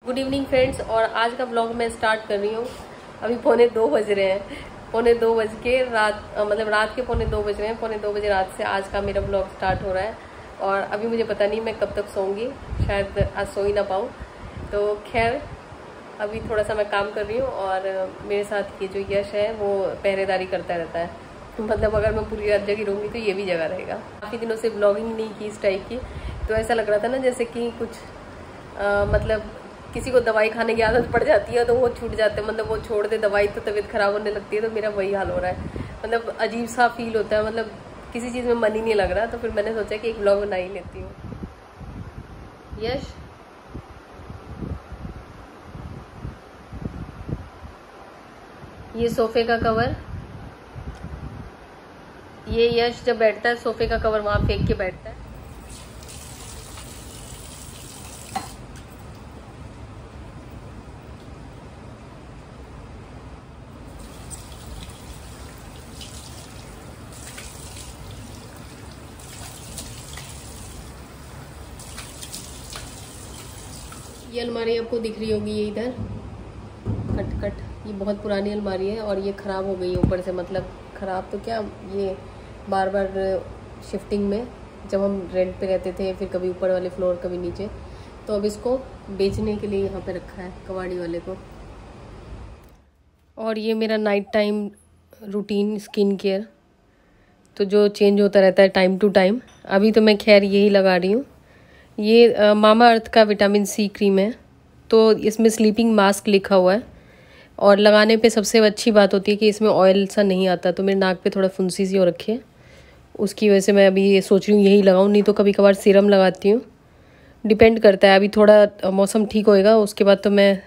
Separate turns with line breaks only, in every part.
Good evening friends. और आज का ब्लॉग मैं स्टार्ट कर रही हूँ। अभी 2:45 बज रहे हैं, 2:45 बज के रात के 2:45 बज रहे हैं। 2:45 बजे रात से आज का मेरा ब्लॉग स्टार्ट हो रहा है। और अभी मुझे पता नहीं मैं कब तक सोऊंगी, शायद आज सो ही ना पाऊँ। तो खैर अभी थोड़ा सा मैं काम कर रही हूँ और मेरे साथ ये जो यश है वो पहरेदारी करता रहता है। मतलब अगर मैं पूरी रात जगी रहूँगी तो ये भी जगह रहेगा। काफ़ी दिनों से ब्लॉगिंग नहीं की इस टाइप की, तो ऐसा लग रहा था ना जैसे कि कुछ मतलब किसी को दवाई खाने की आदत पड़ जाती है तो वो छूट जाते हैं, मतलब वो छोड़ दे दवाई तो तबीयत खराब होने लगती है। तो मेरा वही हाल हो रहा है, मतलब अजीब सा फील होता है, मतलब किसी चीज़ में मन ही नहीं लग रहा। तो फिर मैंने सोचा कि एक ब्लॉग बना ही लेती हूँ। यश ये सोफे का कवर, ये यश जब बैठता है सोफे का कवर वहां फेंक के बैठता है। ये अलमारी आपको दिख रही होगी, ये इधर कट ये बहुत पुरानी अलमारी है और ये ख़राब हो गई है ऊपर से। मतलब ख़राब तो क्या, ये बार बार शिफ्टिंग में जब हम रेंट पे रहते थे, फिर कभी ऊपर वाले फ्लोर कभी नीचे, तो अब इसको बेचने के लिए यहाँ पे रखा है कबाड़ी वाले को। और ये मेरा night time routine skin care, तो जो चेंज होता रहता है टाइम टू टाइम। अभी तो मैं खैर यही लगा रही हूँ। ये मामा अर्थ का विटामिन सी क्रीम है, तो इसमें स्लीपिंग मास्क लिखा हुआ है। और लगाने पे सबसे अच्छी बात होती है कि इसमें ऑयल सा नहीं आता। तो मेरे नाक पे थोड़ा फुंसी सी हो रखी है, उसकी वजह से मैं अभी ये सोच रही हूँ यही लगाऊँ, नहीं तो कभी कभार सीरम लगाती हूँ। डिपेंड करता है, अभी थोड़ा मौसम ठीक होएगा उसके बाद तो मैं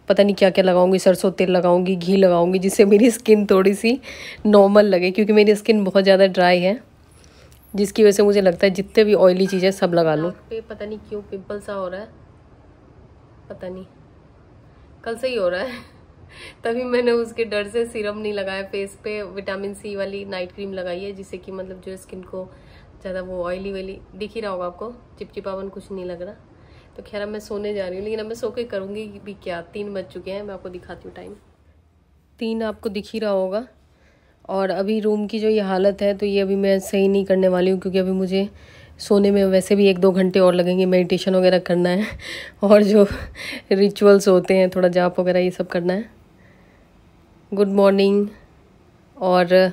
पता नहीं क्या क्या लगाऊंगी, सरसों तेल लगाऊंगी, घी लगाऊंगी, जिससे मेरी स्किन थोड़ी सी नॉर्मल लगे, क्योंकि मेरी स्किन बहुत ज़्यादा ड्राई है, जिसकी वजह से मुझे लगता है जितने भी ऑयली चीज़ें सब लगा लूँ। पे पता नहीं क्यों पिंपल सा हो रहा है, पता नहीं कल से ही हो रहा है। तभी मैंने उसके डर से सीरम नहीं लगाया फेस पे, विटामिन सी वाली नाइट क्रीम लगाई है, जिससे कि मतलब जो स्किन को ज़्यादा वो ऑयली दिख ही रहा होगा आपको, चिपचिपावन कुछ नहीं लग रहा। तो खैर अब मैं सोने जा रही हूँ, लेकिन अब मैं सो के करूँगी भी क्या। 3 बज चुके हैं, मैं आपको दिखाती हूँ टाइम। 3 आपको दिख ही रहा होगा। और अभी रूम की जो ये हालत है तो ये अभी मैं सही नहीं करने वाली हूँ, क्योंकि अभी मुझे सोने में वैसे भी 1-2 घंटे और लगेंगे। मेडिटेशन वगैरह करना है और जो रिचुअल्स होते हैं, थोड़ा जाप वगैरह ये सब करना है। Good morning. और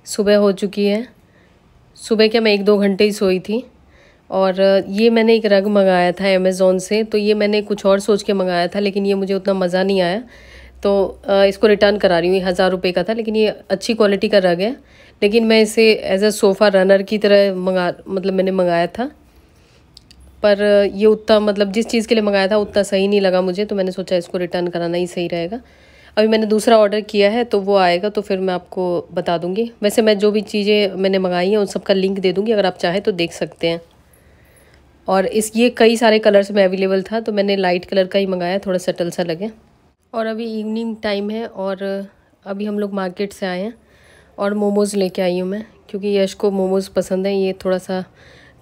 सुबह हो चुकी है। सुबह क्या मैं 1-2 घंटे ही सोई थी। और ये मैंने एक रग मंगाया था अमेज़ोन से, तो ये मैंने कुछ और सोच के मंगाया था, लेकिन ये मुझे उतना मज़ा नहीं आया, तो इसको रिटर्न करा रही हूँ। ये 1000 रुपये का था, लेकिन ये अच्छी क्वालिटी का रग है। लेकिन मैं इसे एज अ सोफ़ा रनर की तरह मैंने मंगाया था, पर ये उतना मतलब जिस चीज़ के लिए मंगाया था उतना सही नहीं लगा मुझे, तो मैंने सोचा इसको रिटर्न कराना ही सही रहेगा। अभी मैंने दूसरा ऑर्डर किया है, तो वो आएगा तो फिर मैं आपको बता दूँगी। वैसे मैं जो भी चीज़ें मैंने मंगाई हैं उन सब का लिंक दे दूँगी, अगर आप चाहें तो देख सकते हैं। और ये कई सारे कलर्स में अवेलेबल था, तो मैंने लाइट कलर का ही मंगाया, थोड़ा सटल सा लगे। और अभी इवनिंग टाइम है और अभी हम लोग मार्केट से आए हैं और मोमोज़ लेके आई हूँ मैं, क्योंकि यश को मोमोज़ पसंद है। ये थोड़ा सा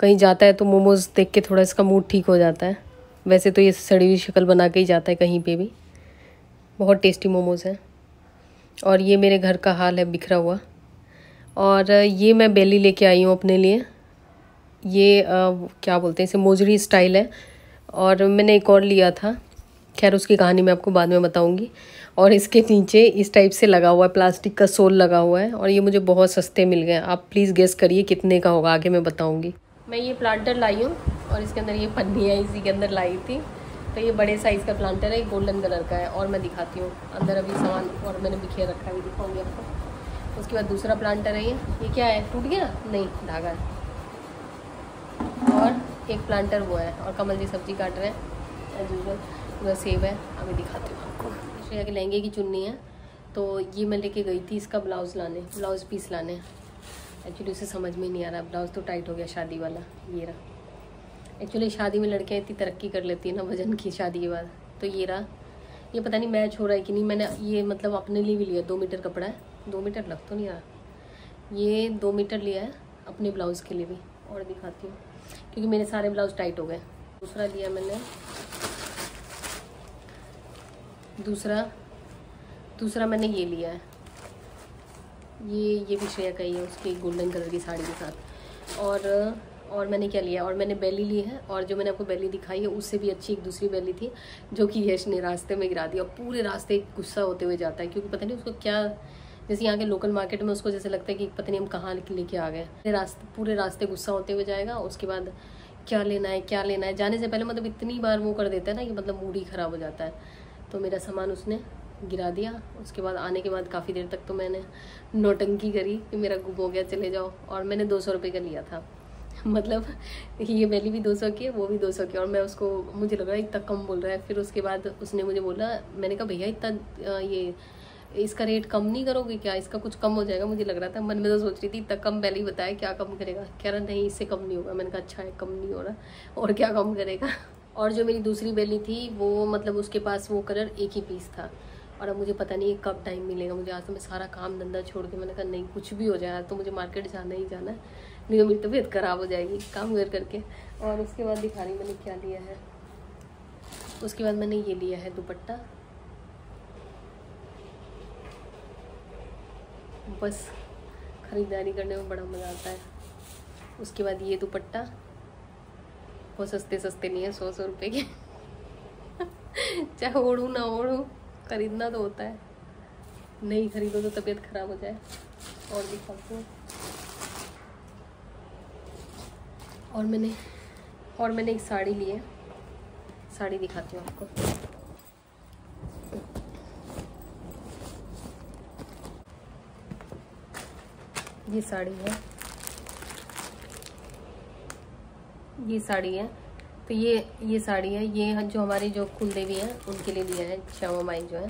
कहीं जाता है तो मोमोज़ देख के थोड़ा इसका मूड ठीक हो जाता है। वैसे तो ये सड़ी हुई शक्ल बना के ही जाता है कहीं पे भी। बहुत टेस्टी मोमोज़ हैं। और ये मेरे घर का हाल है बिखरा हुआ। और ये मैं बेली लेके आई हूँ अपने लिए। ये क्या बोलते हैं इसे, मोजरी स्टाइल है। और मैंने एक और लिया था, खैर उसकी कहानी मैं आपको बाद में बताऊंगी। और इसके नीचे इस टाइप से लगा हुआ है, प्लास्टिक का सोल लगा हुआ है, और ये मुझे बहुत सस्ते मिल गए। आप प्लीज़ गेस करिए कितने का होगा, आगे मैं बताऊंगी। मैं ये प्लांटर लाई हूँ और इसके अंदर ये पन्नी है, इसी के अंदर लाई थी। तो ये बड़े साइज़ का प्लांटर है, गोल्डन कलर का है। और मैं दिखाती हूँ अंदर अभी सामान और मैंने बिखेर रखा है, दिखाऊँगी आपको। उसके बाद दूसरा प्लांटर है, ये क्या है, टूट गया नहीं, धागा है। और एक प्लांटर वो है, और कमल जी सब्जी काट रहे हैं एज यूजुअल। उधर सेब है, अभी दिखाती हूँ आपको। श्रेया के लहंगे की चुन्नी है, तो ये मैं लेके गई थी इसका ब्लाउज़ पीस लाने। एक्चुअली उसे समझ में नहीं आ रहा, ब्लाउज़ तो टाइट हो गया शादी वाला, ये रहा। एक्चुअली शादी में लड़कियाँ इतनी तरक्की कर लेती है ना वजन की शादी के बाद। तो ये रहा, ये पता नहीं मैच हो रहा है कि नहीं। मैंने ये मतलब अपने लिए भी लिया, 2 मीटर कपड़ा है, 2 मीटर लग तो नहीं रहा, ये 2 मीटर लिया है अपने ब्लाउज़ के लिए भी। और दिखाती हूँ, क्योंकि मेरे सारे ब्लाउज टाइट हो गए। दूसरा लिया मैंने दूसरा मैंने ये लिया है, ये भी श्रेया का ही है, उसकी गोल्डन कलर की साड़ी के साथ। और मैंने क्या लिया, और मैंने बेली ली है, और जो मैंने आपको बेली दिखाई है उससे भी अच्छी एक दूसरी बेली थी जो कि यश ने रास्ते में गिरा दी, और पूरे रास्ते गुस्सा होते हुए जाता है, क्योंकि पता नहीं उसको क्या, जैसे यहाँ के लोकल मार्केट में उसको जैसे लगता है कि पता नहीं हम कहाँ लेके आ गए। पूरे रास्ते गुस्सा होते हुए जाएगा, उसके बाद क्या लेना है, जाने से पहले मतलब इतनी बार वो कर देता है ना कि मतलब मूड ही ख़राब हो जाता है। तो मेरा सामान उसने गिरा दिया। उसके बाद आने के बाद काफ़ी देर तक तो मैंने नौटंकी करी कि मेरा गुम हो गया, चले जाओ। और मैंने 200 रुपये का लिया था, मतलब ये बेली भी 200 की है, वो भी 200 की, और मैं उसको, मुझे लग रहा है इतना कम बोल रहा है। फिर उसके बाद उसने मुझे बोला, मैंने कहा भैया इतना ये इसका रेट कम नहीं करोगे क्या, इसका कुछ कम हो जाएगा। मुझे लग रहा था, मन में तो सोच रही थी इतना कम पहले ही बताया, क्या कम करेगा। कह रहा नहीं इससे कम नहीं होगा। मैंने कहा अच्छा है, कम नहीं हो रहा और क्या कम करेगा। और जो मेरी दूसरी बेली थी वो मतलब उसके पास वो कलर एक ही पीस था, और अब मुझे पता नहीं कब टाइम मिलेगा मुझे। आज तो मैं सारा काम धंधा छोड़ के मैंने कहा नहीं कुछ भी हो जाए तो मुझे मार्केट जाना ही जाना है, नहीं तो मेरी तबीयत ख़राब हो जाएगी काम कर करके। और उसके बाद दिखा रही मैंने क्या लिया है। उसके बाद मैंने ये लिया है दुपट्टा, बस ख़रीदारी करने में बड़ा मज़ा आता है। उसके बाद ये दुपट्टा बहुत सस्ते नहीं है, 100 रुपये के चाहे ओढ़ूँ ना ओढ़ूँ खरीदना तो होता है, नहीं खरीदो तो तबीयत ख़राब हो जाए। और दिखाती हूँ, और मैंने एक साड़ी ली है, साड़ी दिखाती हूँ आपको। ये साड़ी है, ये साड़ी है। तो ये साड़ी है, ये जो हमारी जो कुल देवी है उनके लिए लिया है, श्यामा माई जो है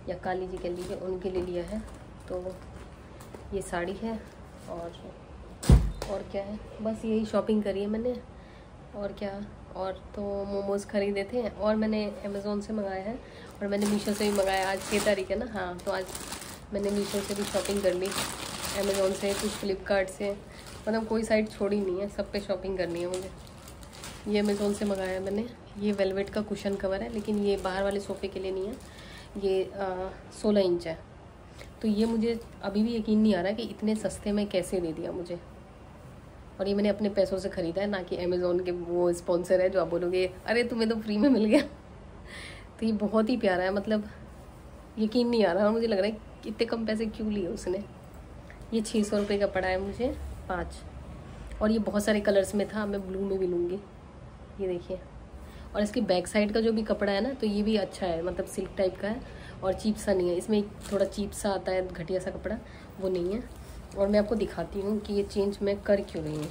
या काली जी के लिए उनके लिए लिया है। तो ये साड़ी है, और क्या है, बस यही शॉपिंग करी है मैंने। और क्या, और तो मोमोज़ खरीदे थे, और मैंने अमेज़ोन से मंगाया है, और मैंने मीशो से भी मंगाया। आज 6 तारीख है ना, हाँ, तो आज मैंने मीशो से भी शॉपिंग कर ली, अमेज़ोन से, कुछ फ्लिपकार्ट से, मतलब कोई साइट छोड़ी नहीं है, सब पे शॉपिंग करनी है मुझे। ये अमेज़ोन से मंगाया मैंने, ये वेलवेट का कुशन कवर है, लेकिन ये बाहर वाले सोफ़े के लिए नहीं है, ये 16 इंच है। तो ये मुझे अभी भी यकीन नहीं आ रहा है कि इतने सस्ते में कैसे दे दिया मुझे। और ये मैंने अपने पैसों से ख़रीदा है, ना कि अमेज़ोन के वो स्पॉन्सर है जो आप बोलोगे अरे तुम्हें तो फ्री में मिल गया। तो ये बहुत ही प्यारा है, मतलब यकीन नहीं आ रहा, मुझे लग रहा है इतने कम पैसे क्यों लिए उसने। ये 600 रुपये का पड़ा है मुझे 5, और ये बहुत सारे कलर्स में था, मैं ब्लू में भी लूँगी। ये देखिए, और इसकी बैक साइड का जो भी कपड़ा है ना, तो ये भी अच्छा है, मतलब सिल्क टाइप का है और चीप सा नहीं है। इसमें थोड़ा चीप सा आता है, घटिया सा कपड़ा, वो नहीं है। और मैं आपको दिखाती हूँ कि ये चेंज मैं कर क्यों रही हूँ,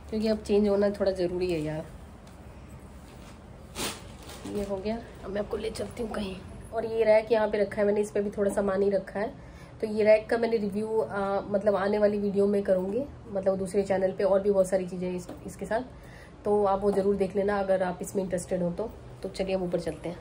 क्योंकि अब चेंज होना थोड़ा ज़रूरी है यार। ये हो गया, अब मैं आपको ले चलती हूँ कहीं। और ये रैक यहाँ पे रखा है मैंने, इस पर भी थोड़ा सामान ही रखा है। तो ये रैक का मैंने रिव्यू मतलब आने वाली वीडियो में करूँगी, मतलब दूसरे चैनल पे, और भी बहुत सारी चीज़ें इसके साथ, तो आप वो ज़रूर देख लेना अगर आप इसमें इंटरेस्टेड हो तो चलिए अब ऊपर चलते हैं।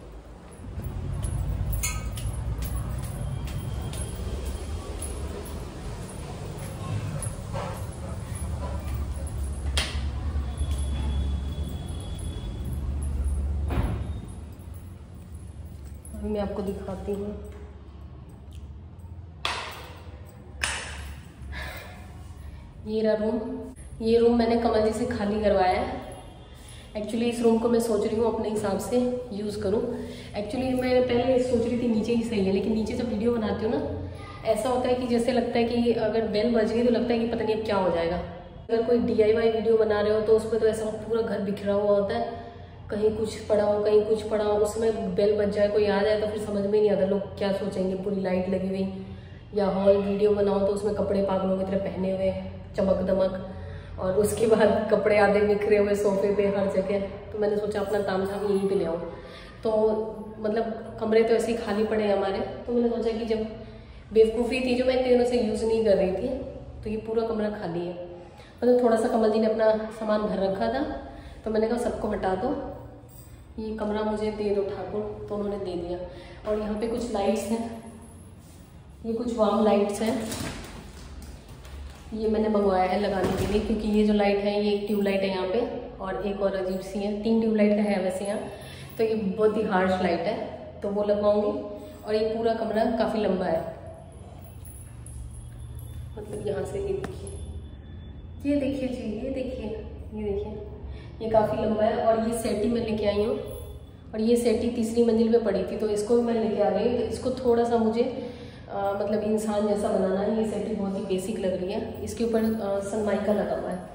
अभी मैं आपको दिखाती हूँ, ये रूम मैंने कमल जी से खाली करवाया है। एक्चुअली इस रूम को मैं सोच रही हूँ अपने हिसाब से यूज़ करूँ। एक्चुअली मैं पहले सोच रही थी नीचे ही सही है, लेकिन नीचे जब वीडियो बनाती हूँ ना, ऐसा होता है कि जैसे लगता है कि अगर बेल बज गई तो लगता है कि पता नहीं अब क्या हो जाएगा। अगर कोई DIY वीडियो बना रहे हो तो उसमें तो ऐसा पूरा घर बिखरा हुआ होता है, कहीं कुछ पड़ा हो कहीं कुछ पड़ा हो, उसमें बेल बज जाए कोई आ जाए तो फिर समझ में नहीं आता लोग क्या सोचेंगे। पूरी लाइट लगी हुई, या हॉल वीडियो बनाओ तो उसमें कपड़े पागलों की तरह पहने हुए, चमक दमक, और उसके बाद कपड़े आधे बिखरे हुए सोफे पे हर जगह। तो मैंने सोचा अपना तामझाम यहीं पे ले आऊँ। तो मतलब कमरे तो ऐसे ही खाली पड़े हैं हमारे, तो मैंने सोचा कि जब बेवकूफ़ी थी जो मैं इतने दिनों से यूज़ नहीं कर रही थी, तो ये पूरा कमरा खाली है। मतलब थोड़ा सा कमल जी ने अपना सामान घर रखा था, तो मैंने कहा सबको हटा दो, ये कमरा मुझे दे दो ठाकुर, तो उन्होंने दे दिया। और यहाँ पे कुछ लाइट्स हैं, ये कुछ वार्म लाइट्स हैं, ये मैंने मंगवाया है लगाने के लिए, क्योंकि ये जो लाइट है ये एक ट्यूबलाइट है यहाँ पे, और एक और अजीब सी है, 3 ट्यूबलाइट का है वैसे यहाँ। तो ये बहुत ही हार्श लाइट है, तो वो लगवाऊंगी। और ये पूरा कमरा काफ़ी लंबा है, मतलब यहाँ से ये देखिए जी, ये देखिए ये काफ़ी लंबा है। और ये सेटी मैं लेके आई हूँ, और ये सेटी तीसरी मंजिल पे पड़ी थी, तो इसको भी मैं लेके आ गई हूँ। तो इसको थोड़ा सा मुझे मतलब इंसान जैसा बनाना है। ये सेटी बहुत ही बेसिक लग रही है, इसके ऊपर सनमाइका लगा हुआ है।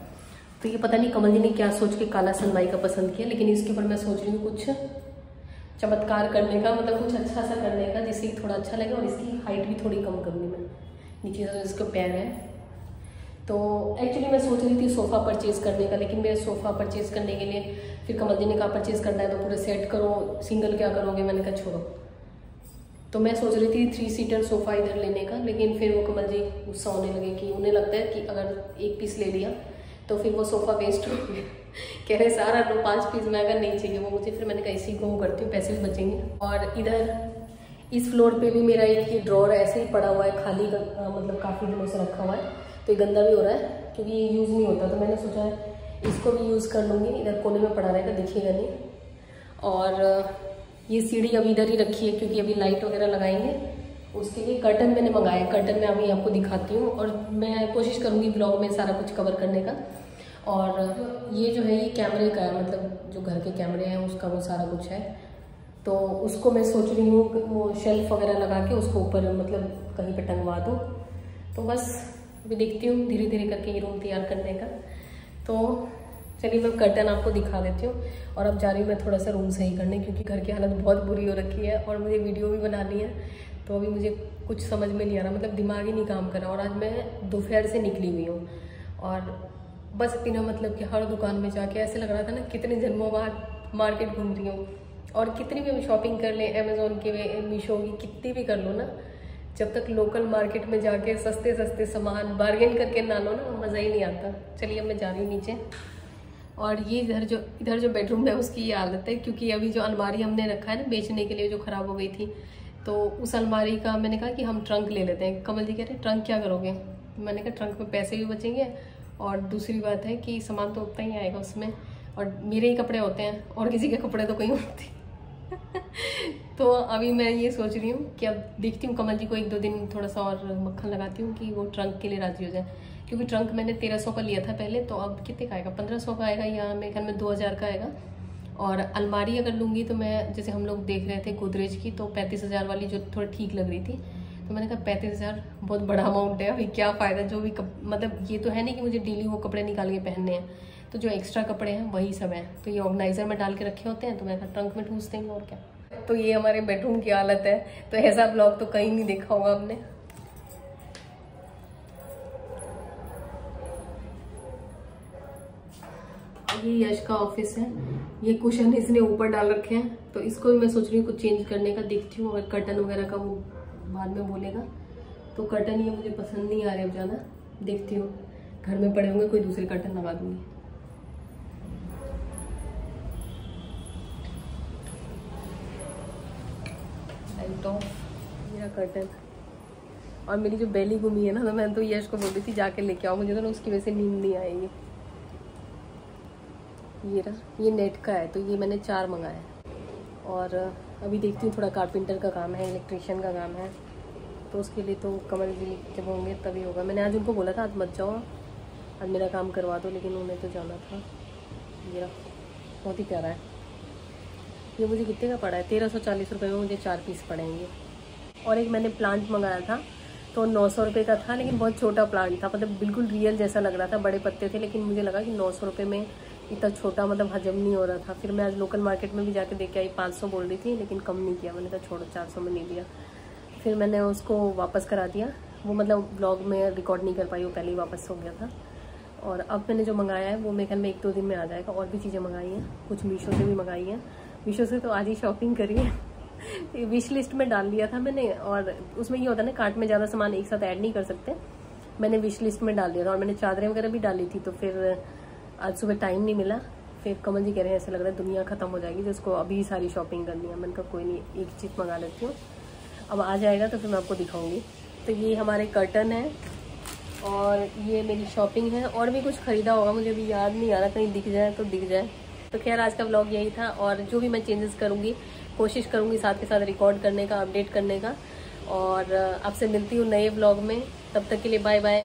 तो ये पता नहीं कमल जी ने क्या सोच के काला सनमाइका पसंद किया, लेकिन इसके ऊपर मैं सोच रही हूँ कुछ चमत्कार करने का, मतलब कुछ अच्छा सा करने का जिससे थोड़ा अच्छा लगे। और इसकी हाइट भी थोड़ी कम करनी मैं, नीचे से इसके पैर है। तो एक्चुअली मैं सोच रही थी सोफ़ा परचेज़ करने का, लेकिन मेरे सोफ़ा परचेज़ करने के लिए फिर कमल जी ने कहा परचेज़ करना है तो पूरे सेट करो, सिंगल क्या करोगे। मैंने कहा छोड़ो। तो मैं सोच रही थी 3 सीटर सोफ़ा इधर लेने का, लेकिन फिर वो कमल जी गुस्सा होने लगे कि उन्हें लगता है कि अगर एक पीस ले लिया तो फिर वो सोफ़ा वेस्ट हो गया। कह रहे सारा लो 5 पीस, मैं अगर नहीं चाहिए वो मुझे। फिर मैंने कहा इसी को करती हूँ, पैसे भी बचेंगे। और इधर इस फ्लोर पे भी मेरा एक ये ड्रॉर ऐसे ही पड़ा हुआ है खाली, मतलब काफ़ी दिनों से रखा हुआ है, तो ये गंदा भी हो रहा है क्योंकि ये यूज़ नहीं होता। तो मैंने सोचा है इसको भी यूज़ कर लूँगी, इधर कोने में पड़ा रहेगा, दिखेगा नहीं। और ये सीढ़ी अभी इधर ही रखी है क्योंकि अभी लाइट वगैरह लगाएंगे, उसके लिए कर्टन मैंने मंगाया। कर्टन मैं अभी आपको दिखाती हूँ, और मैं कोशिश करूँगी ब्लॉग में सारा कुछ कवर करने का। और ये जो है ये कैमरे का है, मतलब जो घर के कैमरे हैं उसका वो सारा कुछ है। तो उसको मैं सोच रही हूँ वो शेल्फ वगैरह लगा के उसको ऊपर मतलब कहीं पे टंगवा दूँ। तो बस अभी देखती हूँ धीरे धीरे करके ये रूम तैयार करने का। तो चलिए मैं कर्टन आपको दिखा देती हूँ, और अब जा रही हूँ मैं थोड़ा सा रूम सही करने, क्योंकि घर की हालत बहुत बुरी हो रखी है और मुझे वीडियो भी बनानी है। तो अभी मुझे कुछ समझ में नहीं आ रहा, मतलब दिमाग ही नहीं काम कर रहा। और आज मैं दोपहर से निकली हुई हूँ, और बस बिना मतलब कि हर दुकान में जाके ऐसे लग रहा था ना कितने जन्मों बाद मार्केट घूम रही हूँ। और कितनी भी शॉपिंग कर लें अमेज़ोन के, मीशो की, कितनी भी कर लो ना, जब तक लोकल मार्केट में जाके सस्ते सस्ते सामान बार्गेन करके ना लो ना, मज़ा ही नहीं आता। चलिए अब मैं जा रही हूँ नीचे। और ये इधर जो बेडरूम है उसकी ये हालत है, क्योंकि अभी जो अलमारी हमने रखा है ना बेचने के लिए, जो ख़राब हो गई थी, तो उस अलमारी का मैंने कहा कि हम ट्रंक ले लेते हैं। कमल जी कह रहे ट्रंक क्या करोगे? मैंने कहा ट्रंक में पैसे भी बचेंगे, और दूसरी बात है कि सामान तो उतना ही आएगा उसमें, और मेरे ही कपड़े होते हैं और किसी के कपड़े तो कहीं होते। तो अभी मैं ये सोच रही हूँ कि अब देखती हूँ कमल जी को 1-2 दिन थोड़ा सा और मक्खन लगाती हूँ कि वो ट्रंक के लिए राजी हो जाए। क्योंकि ट्रंक मैंने 1300 का लिया था पहले, तो अब कितने का आएगा? 1500 का आएगा, या मेरे ख्याल में 2000 का आएगा। और अलमारी अगर लूँगी तो मैं, जैसे हम लोग देख रहे थे गोदरेज की, तो 35,000 वाली जो थोड़ी ठीक लग रही थी, तो मैंने कहा 35,000 बहुत बड़ा अमाउंट है, अभी क्या फ़ायदा। जो भी मतलब ये तो है नहीं कि मुझे डेली वो कपड़े निकाल के पहनने हैं, तो जो एक्स्ट्रा कपड़े हैं वही सब हैं। तो ये ऑर्गेनाइजर में डाल के रखे होते हैं, तो मैं ट्रंक में ठूस देंगे और क्या। तो ये हमारे बेडरूम की हालत है। तो ऐसा ब्लॉग तो कहीं नहीं देखा होगा हमने। ये यश का ऑफिस है, ये कुशन इसने ऊपर डाल रखे हैं, तो इसको भी मैं सोच रही हूँ कुछ चेंज करने का। देखती हूँ अगर कर्टन वगैरह का वो बाद में बोलेगा, तो कर्टन ये मुझे पसंद नहीं आ रहे अब ज़्यादा। देखती हूँ घर में पड़े होंगे कोई दूसरे कर्टन लगा दूंगी। लाइट ऑफ, मेरा कर्टन। और मेरी जो बेली घूमी है ना, तो मैं तो यश को बोल रही थी जाके लेके आओ, मुझे तो ना उसकी वजह से नींद नहीं आएगी। ये नेट का है, तो ये मैंने 4 मंगाया है। और अभी देखती हूँ थोड़ा कारपेंटर का काम है, इलेक्ट्रिशियन का काम है, तो उसके लिए तो कमल जी जब होंगे तभी होगा। मैंने आज उनको बोला था आज मत जाओ, आज मेरा काम करवा दो, लेकिन उन्हें तो जाना था। ये बहुत ही प्यारा है। ये मुझे कितने का पड़ा है? 1340 रुपये में मुझे 4 पीस पड़ेंगे। और एक मैंने प्लांट मंगाया था, तो 900 रुपये का था, लेकिन बहुत छोटा प्लांट था, मतलब बिल्कुल रियल जैसा लग रहा था, बड़े पत्ते थे, लेकिन मुझे लगा कि 900 रुपये में इतना छोटा मतलब हजम नहीं हो रहा था। फिर मैं आज लोकल मार्केट में भी जाके देख के आई, 500 बोल रही थी, लेकिन कम नहीं किया। मैंने कहा छोड़ो, 400 में नहीं दिया। फिर मैंने उसको वापस करा दिया। वो मतलब ब्लॉग में रिकॉर्ड नहीं कर पाई, वो पहले ही वापस हो गया था। और अब मैंने जो मंगाया है वो मेरे ख्याल में 1-2 दिन में आ जाएगा। और भी चीज़ें मंगाई हैं, कुछ मीशो से भी मंगाई हैं। मीशो से तो आज ही शॉपिंग करी है। विश लिस्ट में डाल दिया था मैंने, और उसमें ये होता है ना कार्ट में ज़्यादा सामान एक साथ ऐड नहीं कर सकते। मैंने विश लिस्ट में डाल दिया था, और मैंने चादरें वगैरह भी डाली थी। तो फिर आज सुबह टाइम नहीं मिला। फिर कमल जी कह रहे हैं ऐसा लग रहा है दुनिया ख़त्म हो जाएगी जिसको अभी सारी शॉपिंग करनी है। मैंने कहा कोई नहीं, एक चीज़ मंगा लेती हूँ, अब आ जाएगा तो फिर मैं आपको दिखाऊंगी। तो ये हमारे कर्टन है, और ये मेरी शॉपिंग है। और भी कुछ ख़रीदा होगा, मुझे अभी याद नहीं आ रहा, कहीं दिख जाए तो दिख जाए। तो खैर आज का व्लॉग यही था, और जो भी मैं चेंजेस करूँगी कोशिश करूँगी साथ के साथ रिकॉर्ड करने का, अपडेट करने का। और आपसे मिलती हूँ नए व्लॉग में। तब तक के लिए बाय बाय।